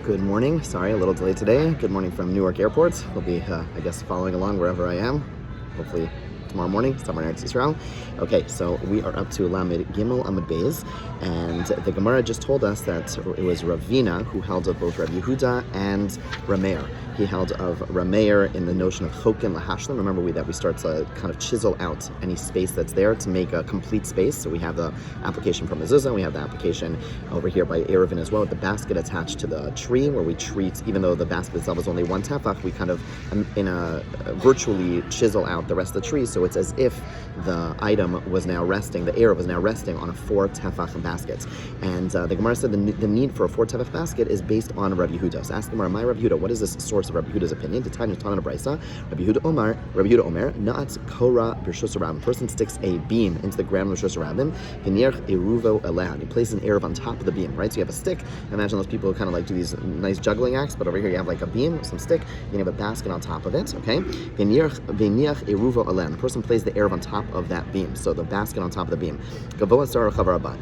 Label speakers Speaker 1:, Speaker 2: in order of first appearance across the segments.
Speaker 1: Good morning. Sorry, a little delay today. Good morning from Newark Airport. We'll be, I guess, following along wherever I am. Hopefully tomorrow morning, somewhere in Eretz Yisrael. Okay, so we are up to Lamed Gimel Amud Beis, and the Gemara just told us that it was Ravina who held of both Rav Yehuda and Rameir. He held of Rameir in the notion of Chokin Lahashlim. Remember that we start to kind of chisel out any space that's there to make a complete space. So we have the application from Mezuzah, we have the application over here by Eruvin as well, with the basket attached to the tree, where we treat, even though the basket itself is only one tefach, we kind of virtually chisel out the rest of the tree, so it's as if the item was now resting, the Eruv was now resting on a 4 tefach basket. And the Gemara said the need for a 4 tefach basket is based on Rav Yehuda. So ask the Gemara, my Rav Yehuda, what is this source of Rav Yehuda's opinion? To Tanya Tana Brisa, Rav Yehuda Omer, Na'at Kora B'Rishus Rabim. A person sticks a beam into the ground of Rishus Rabim, V'nirch Eruvo Eleh. He places an Eruv on top of the beam, right? So you have a stick. Imagine those people who kind of like do these nice juggling acts, but over here you have like a beam, some stick, you have a basket on top of it, okay? V'nirch Eruvo Eleh. The person places the Eruv on top of that beam, so the basket on top of the beam.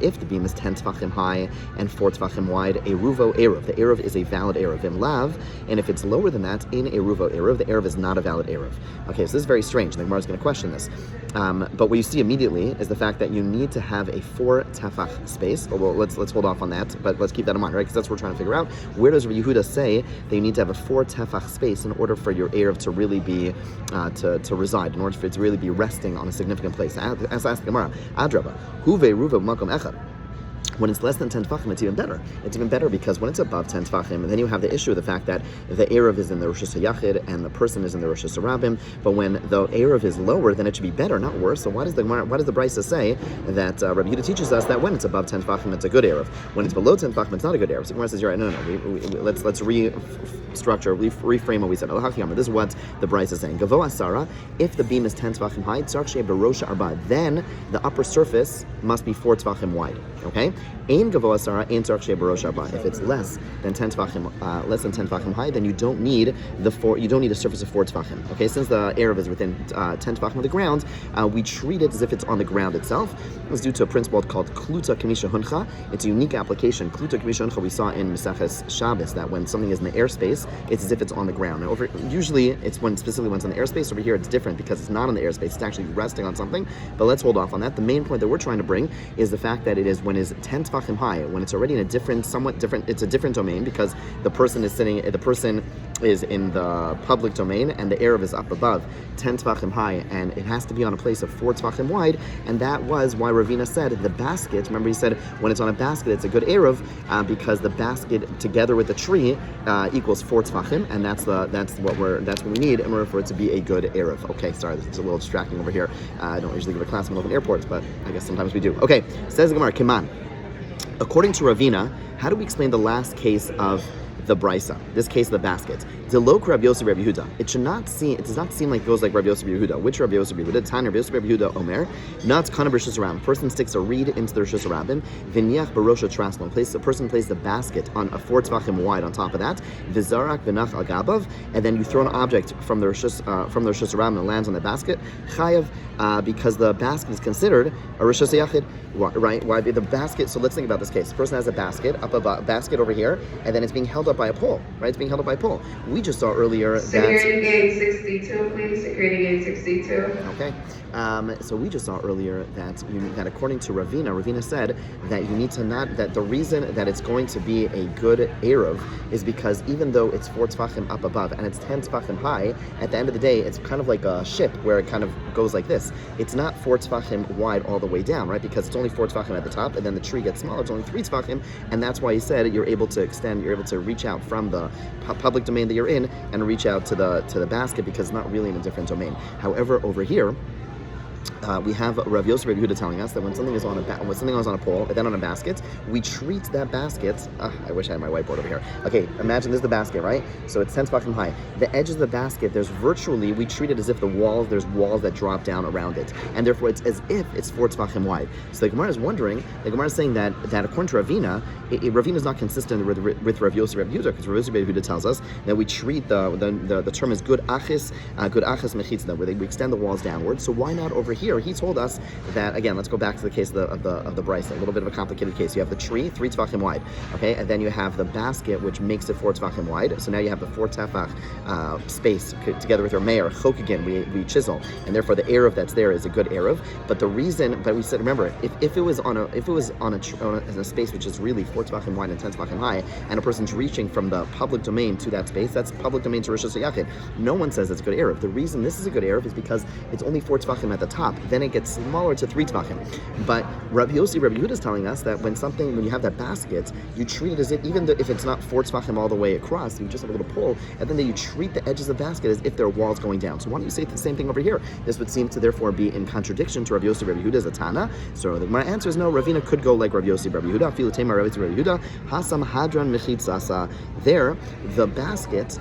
Speaker 1: If the beam is 10 tefachim high and 4 tefachim wide, Eruvo Eruv. The Eruv is a valid Eruv. In Lav, and if it's lower than that, in Eruvo Eruv, the Eruv is not a valid Eruv. Okay, so this is very strange. The Gemara is going to question this. But what you see immediately is the fact that you need to have a 4 tefach space. Well, let's hold off on that, but let's keep that in mind, right? Because that's what we're trying to figure out. Where does Rav Yehuda say that you need to have a 4 tefach space in order for your Eruv to really be, to reside, in order for it to really be resting on a significant place? As asked the Gemara, Adraba, Huve Ruva Makom Echad. When it's less than 10 tefachim, it's even better. It's even better because when it's above 10 tefachim, then you have the issue of the fact that the Eruv is in the Rosh Hashayachid and the person is in the Rosh Hashanah. But when the Eruv is lower, then it should be better, not worse. So why does the Brisa say that Rabbi Yehuda teaches us that when it's above 10 tefachim, it's a good Eruv? When it's below 10 tefachim, it's not a good Eruv. So the Gemara says, you're right. No. Let's reframe what we said. This is what the Brisa is saying. Gavo Asara, if the beam is 10 tefachim high, then the upper surface must be 4 tefachim wide. Okay. Ein gavoa sara, ein tzarich shei barosh arba. If it's less than 10 tefachim high, then you don't need a surface of 4 tefachim. Okay, since the Eruv is within 10 tefachim of the ground, we treat it as if it's on the ground itself. It's due to a principle called kluta kamisha huncha. It's a unique application. Kluta kamisha huncha we saw in Maseches Shabbos, that when something is in the airspace, it's as if it's on the ground. And usually it's specifically when it's in the airspace. Over here it's different because it's not in the airspace. It's actually resting on something. But let's hold off on that. The main point that we're trying to bring is the fact that it is when it's 10 tefachim high, when it's already in a somewhat different, it's a different domain because the person is in the public domain and the Eruv is up above 10 tefachim high, and it has to be on a place of 4 tefachim wide, and that was why Ravina said the basket, remember he said when it's on a basket it's a good Eruv because the basket together with the tree equals 4 tefachim, and that's what we need in order for it to be a good Eruv. Okay, sorry, this is a little distracting over here. I don't usually give a class in open airports, but I guess sometimes we do. Okay, says the Gemara, Kiman. According to Ravina, how do we explain the last case of the Brisa, this case of the basket? Delok Rav Yosef Rav Yehuda. It does not seem like it goes like Rav Yosef Rav Yehuda. Which Rav Yosef Rav Yehuda? Tanya Rav Yosef Rav Yehuda Omer. Not kana b'Rishus Rabim. Person sticks a reed into the Rishus Rabim. V'niach b'Rosh Traslon. The person places the basket on a 4 tefachim wide on top of that. V'zarak v'nach al gabav. And then you throw an object from the Rishus Rabim and lands on the basket. Chayav, because the basket is considered a Rishus Yachid. Right? Why the basket? So let's think about this case. The person has a basket basket over here, and then it's being held up by a pole. Right? It's being held up by a pole. We just saw earlier
Speaker 2: Security gate 62, please. Security gate 62.
Speaker 1: Okay. So we just saw earlier that according to Ravina said that you need to that the reason that it's going to be a good Eruv is because even though it's 4 tefachim up above and it's 10 tefachim high, at the end of the day, it's kind of like a ship where it kind of goes like this. It's not 4 tefachim wide all the way down, right? Because it's only 4 tefachim at the top, and then the tree gets smaller. It's only 3 tefachim, and that's why he said you're able to reach out from the public domain that you're in and reach out to the basket because it's not really in a different domain. However, over here, we have Rav Yosef Rav Yehuda telling us that when something is on a pole, and then on a basket, we treat that basket. I wish I had my whiteboard over here. Okay, imagine this is the basket, right? So it's 10 tefachim high. The edges of the basket, we treat it as if there's walls that drop down around it, and therefore it's as if it's 4 tefachim wide. So the Gemara is saying that according to Ravina, Ravina is not consistent with Rav Yosef Rav Yehuda, because Rav Yosef Rav Yehuda tells us that we treat the term as good achis mechitza, where we extend the walls downwards. So why not over here, he told us that, again, let's go back to the case of the Bryce, a little bit of a complicated case. You have the tree, 3 tefachim wide, okay, and then you have the basket, which makes it 4 tefachim wide. So now you have the 4 tefach space together with your mayor, chok again, we chisel, and therefore the eruv that's there is a good eruv. But the reason, but we said, remember, if it was on a space which is really 4 tefachim wide and 10 tefachim high, and a person's reaching from the public domain to that space, that's public domain to Rosh Hashanah. No one says it's a good eruv. The reason this is a good eruv is because it's only 4 tefachim at the top. Then it gets smaller to 3 tefachim. But Rabbi Yehuda is telling us that when you have that basket, you treat it as if, even if it's not 4 tefachim all the way across, you just have a little pull, and then you treat the edges of the basket as if there are walls going down. So why don't you say the same thing over here? This would seem to therefore be in contradiction to Rabbi Yehuda as a Tana. So my answer is no. Ravina could go like Rabbi Yehuda. Filatema Rabbi Yehuda. Hasam hadran mechitzasa. There, the basket.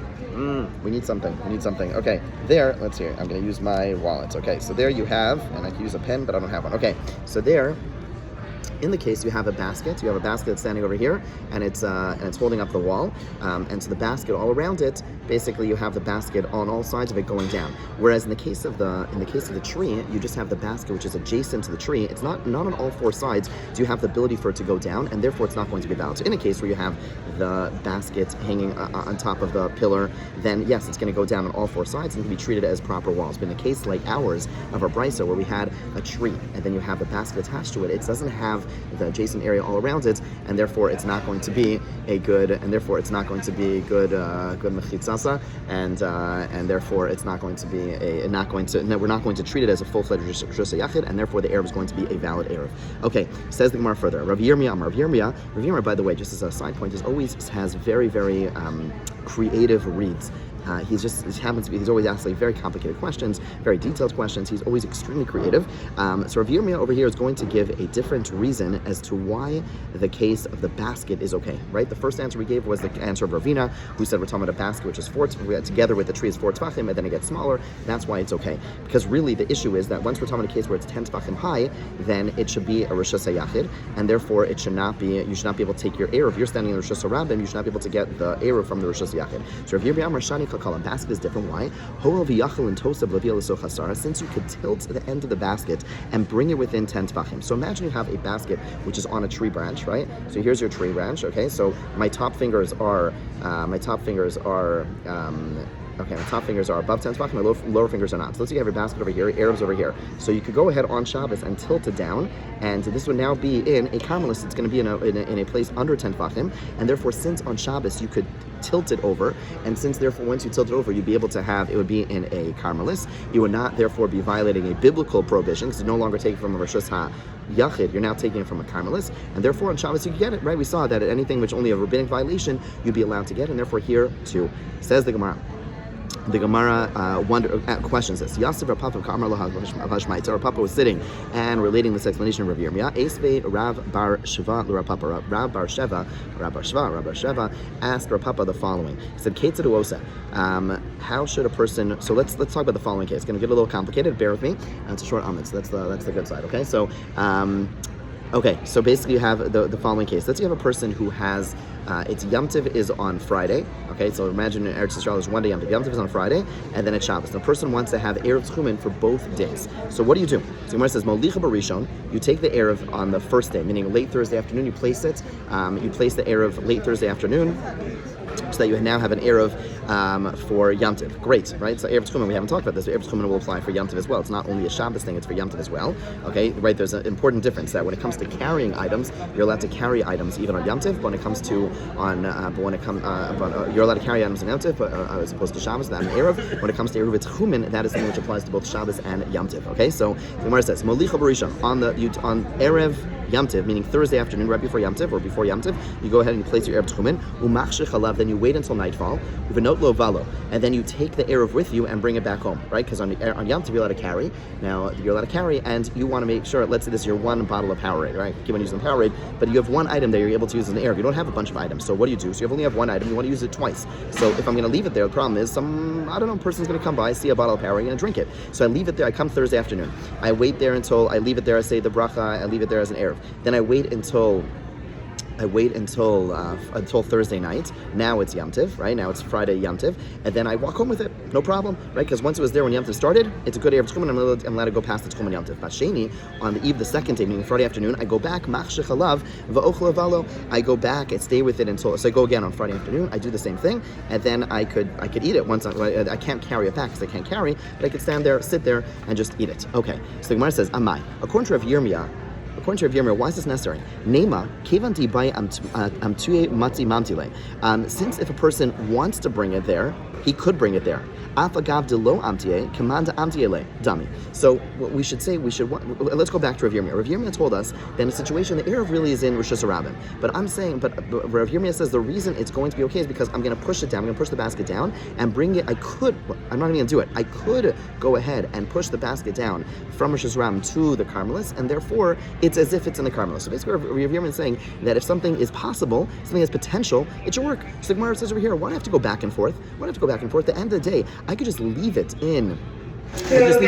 Speaker 1: We need something. Okay, there. Let's hear. I'm going to use my wallet. Okay, so there you have, and I can use a pen, but I don't have one. Okay, so there. In the case, you have a basket. You have a basket that's standing over here, and it's holding up the wall. And so the basket all around it, basically, you have the basket on all sides of it going down. Whereas in the case of the tree, you just have the basket which is adjacent to the tree. It's not on all 4 sides. Do you have the ability for it to go down, and therefore it's not going to be valid. So in a case where you have the basket hanging on top of the pillar, then yes, it's going to go down on all 4 sides and can be treated as proper walls. But in a case like ours of our brisa, where we had a tree and then you have the basket attached to it, it doesn't have the adjacent area all around it, and therefore it's not going to be a good good mechitzasa, and therefore it's not going to be we're not going to treat it as a full-fledged Rishus Yachid, and therefore the eruv is going to be a valid eruv. Okay, says the Gemara further. Rav Yirmiyah, by the way, just as a side point, has very, very creative reads. He's always asking very complicated questions, very detailed questions. He's always extremely creative. So Rav Yirmiyah over here is going to give a different reason as to why the case of the basket is okay, right? The first answer we gave was the answer of Ravina, who said we're talking about a basket which is 4, together with the tree is 4 tefachim, and then it gets smaller. That's why it's okay. Because really the issue is that once we're talking about a case where it's 10 tefachim high, then it should be a Rishus Yachid, and therefore you should not be able to take your eruv. If you're standing in the Rishus Rabbim, you should not be able to get the eruv from the Rishus Yachid. So Rav Yirmiyah Marshani a basket is different. Why? Since you could tilt the end of the basket and bring it within 10 tefachim. So imagine you have a basket which is on a tree branch, right? So here's your tree branch. Okay, so my top fingers are my top fingers are above 10 tefachim, my lower fingers are not. So let's say you have your basket over here, Arabs over here. So you could go ahead on Shabbos and tilt it down, and this would now be in a carmelis. It's going to be in a place under 10 tefachim, and therefore since on Shabbos you could tilt it over, and since therefore once you tilt it over, you'd be able to have, it would be in a carmelis. You would not therefore be violating a biblical prohibition, because you're no longer taking from a Rishus Yachid, you're now taking it from a carmelis, and therefore on Shabbos you can get it, right? We saw that anything which only a rabbinic violation, you'd be allowed to get, and therefore here too. Says the Gemara. The Gemara questions this. Yasif Rav Papa Kamar Lo Hashmaitz. Rav Papa was sitting and relating this explanation of Rav Yirmiyah. Esvei Rav Bar Sheva Rav Papa. Rav Bar Sheva asked Rav Papa the following. He said, Ketzad Uosa. How should a person? So let's talk about the following case. It's going to get a little complicated. Bear with me. It's a short Amud. So that's the good side. Okay. So. Okay, so basically you have the following case. Let's say you have a person who has, its Yom Tov is on Friday. Okay, so imagine in Eretz Yisrael there's one day Yom Tov. Yom Tov is on Friday, and then it's Shabbos. The person wants to have Erev Tchumen for both days. So what do you do? So Gemara says, Molicha Barishon, you take the Erev on the first day, meaning late Thursday afternoon, you place it. You place the Erev late Thursday afternoon, so that you now have an Erev for Yom Tov. Great, right? So Erev Tchumen, we haven't talked about this, but Erev Tchumen will apply for Yom Tov as well. It's not only a Shabbos thing, it's for Yom Tov as well. Okay, right? There's an important difference that when it comes to carrying items, you're allowed to carry items even on Yom Tov, but when it comes to you're allowed to carry items on Yom Tov, but as opposed to Shabbos, that an Erev. When it comes to Erev Tchumen, that is something which applies to both Shabbos and Yom Tov. Okay, so the Gemara says, Molicha Barishon, on Erev Yom Tov, meaning Thursday afternoon, right before Yom Tov, or before Yom Tov, you go ahead and you place your Erev Tchumen, umachshich alav, then you wait until nightfall, uvenot lo valo, and then you take the Erev with you and bring it back home, right? Because on Yom Tov you're allowed to carry. Now you're allowed to carry, and you want to make sure, let's say this is your one bottle of Powerade, right? Keep on using Powerade, but you have one item that you're able to use in the Erev. You don't have a bunch of items, so what do you do? So you only have one item, you want to use it twice. So if I'm going to leave it there, the problem is person's going to come by, see a bottle of Powerade, and drink it. So I leave it there, I come Thursday afternoon. I wait there until I leave it there, I say the bracha, I leave it there as an Erev. Then I wait until I wait until Thursday night. Now it's Yom Tiv, right? Now it's Friday Yom Tiv, and then I walk home with it, no problem, right? Because once it was there when Yom Tiv started, it's a good Erev Tchumen. I'm allowed to go past the Tchumen Yom Tiv. Basheni, on the eve, the second day, meaning Friday afternoon, I go back machshech alav va'ochel avalo. I go back and stay with it until. So I go again on Friday afternoon. I do the same thing, and then I could eat it once. I can't carry it back because I can't carry, but I could stand there, sit there, and just eat it. Okay. So the Gemara says, Amai. According to Rav Yirmiyah, why is this necessary? Nema kevanti by amtue matzi mamtile. Since if a person wants to bring it there, he could bring it there. Afagav de lo amtie command amtiele dummy. So what we should say, let's go back to Rav Yirmiyah. Rav Yirmiyah told us that in a situation the Erev really is in Rosh Hashanah. But Rav Yirmiyah says the reason it's going to be okay is because I'm going to push it down. I'm going to push the basket down and bring it. I'm not even going to do it. I could go ahead and push the basket down from Rosh Hashanah to the Carmelists, and therefore it's as if it's in the Carmelists. So basically, Rav Yirmiyah is saying that if something is possible, something has potential, it should work. So the Gemara says over here, why do I have to go back and forth? At the end of the day, I could just leave it in.
Speaker 2: Services to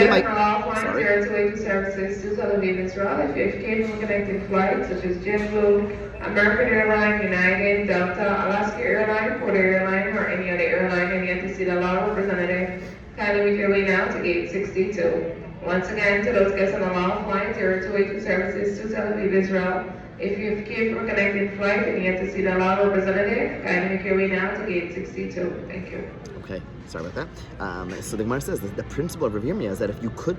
Speaker 2: Tel Aviv, Israel. If you have cable connected flights such as JetBlue, American Airlines, United, Delta, Alaska Airlines, Porter Airlines, or any other airline, and yet to see the law representative, kindly make your way now to gate 62. Once again, to those guests on the law flying 0282 services to Tel Aviv, Israel. If you have cable connected flight and yet to see the law representative, kindly make your way now to gate 62. Thank you.
Speaker 1: Okay, sorry about that. So the Gemara says that the principle of Rav Yirmiyah is that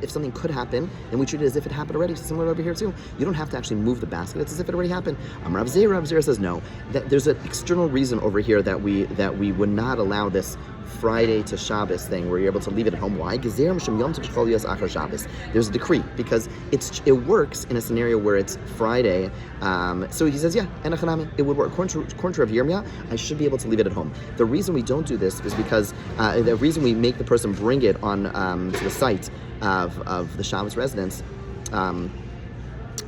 Speaker 1: if something could happen, then we treat it as if it happened already. Similar over here too. You don't have to actually move the basket. It's as if it already happened. Rav Zera says no. That there's an external reason over here that we would not allow this Friday to Shabbos thing where you're able to leave it at home. Why? There's a decree because it works in a scenario where it's Friday. So he says, yeah, it would work. According to Rav Yirmiyah, I should be able to leave it at home. The reason we don't do this is because the reason we make the person bring it on to the site of the Shabbos residence.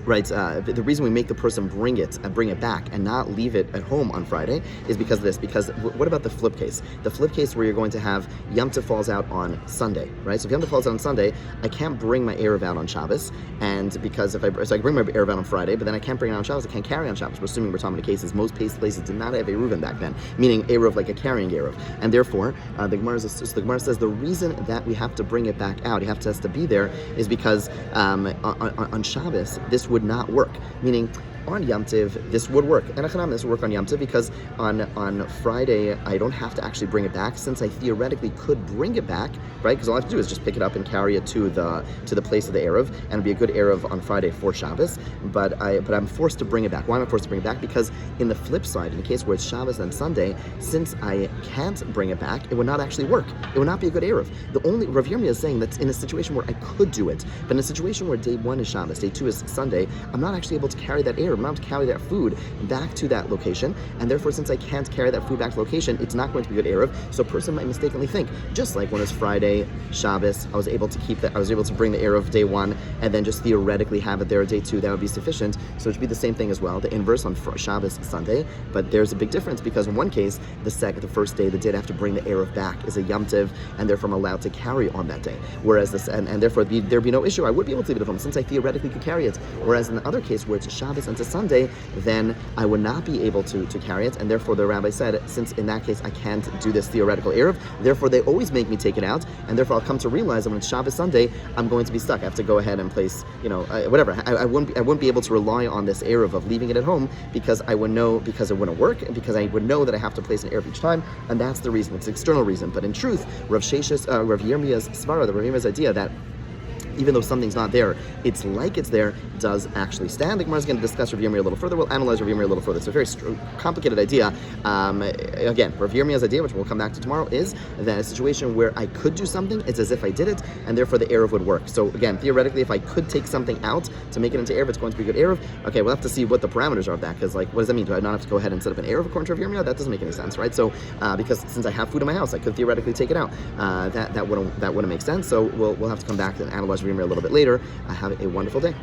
Speaker 1: The reason we make the person bring it back and not leave it at home on Friday is because of this. Because what about the flip case? The flip case where you're going to have Yom Tov falls out on Sunday, right? So if Yom Tov falls out on Sunday, I can't bring my Erev out on Shabbos, and because I can bring my Erev out on Friday, but then I can't bring it on Shabbos. I can't carry on Shabbos. We're assuming we're talking about cases. Most places did not have Eruvin back then, meaning Erev like a carrying Erev, and therefore the Gemara says the reason that we have to bring it back out, has to be there, is because on Shabbos this would not work. Meaning, on Yom Tiv, this would work. And this would work on Yom Tiv because on Friday, I don't have to actually bring it back, since I theoretically could bring it back, right? Because all I have to do is just pick it up and carry it to the place of the Erev, and it'd be a good Erev on Friday for Shabbos. But I'm forced to bring it back. Why am I forced to bring it back? Because in the flip side, in the case where it's Shabbos and Sunday, since I can't bring it back, it would not actually work. It would not be a good Erev. The only Rav Yirmiyah is saying that's in a situation where I could do it, but in a situation where day 1 is Shabbos, day 2 is Sunday, I'm not actually able to carry that Erev. I'm not able to carry that food back to that location, and therefore, since I can't carry that food back to the location, it's not going to be a good Erev. So a person might mistakenly think, just like when it's Friday, Shabbos, I was able to bring the Erev day 1 and then just theoretically have it there day 2, that would be sufficient. So it should be the same thing as well, the inverse on Shabbos, Sunday, but there's a big difference because in one case, the first day, the day I have to bring the Erev back is a Yom Tiv, and therefore I'm allowed to carry on that day. Whereas and therefore there'd be no issue. I would be able to leave it at home since I theoretically could carry it. Whereas in the other case where it's Shabbos and to Sunday, then I would not be able to carry it, and therefore the rabbi said, since in that case I can't do this theoretical Erev, therefore they always make me take it out, and therefore I'll come to realize that when it's Shabbos Sunday, I'm going to be stuck. I have to go ahead and place, whatever. I wouldn't be able to rely on this Erev of leaving it at home because I would know, because it wouldn't work, and because I would know that I have to place an Erev each time, and that's the reason. It's an external reason. But in truth, Rav Yirmiyah's svara, the Rav Yirmiyah's idea that even though something's not there, it's like it's there, does actually stand. The Gemara is going to discuss Rav Yirmiyah a little further. We'll analyze Rav Yirmiyah a little further. It's a very complicated idea. Again, Rav Yirmiyah's idea, which we'll come back to tomorrow, is that a situation where I could do something, it's as if I did it, and therefore the Erev would work. So again, theoretically, if I could take something out to make it into Erev, it's going to be a good Erev. Okay, we'll have to see what the parameters are of that, because what does that mean? Do I not have to go ahead and set up an Erev according to Rav Yirmiyah? That doesn't make any sense, right? So because since I have food in my house, I could theoretically take it out. That wouldn't make sense. So we'll have to come back and analyze Rav Yirmiyah a little bit later. Have a wonderful day.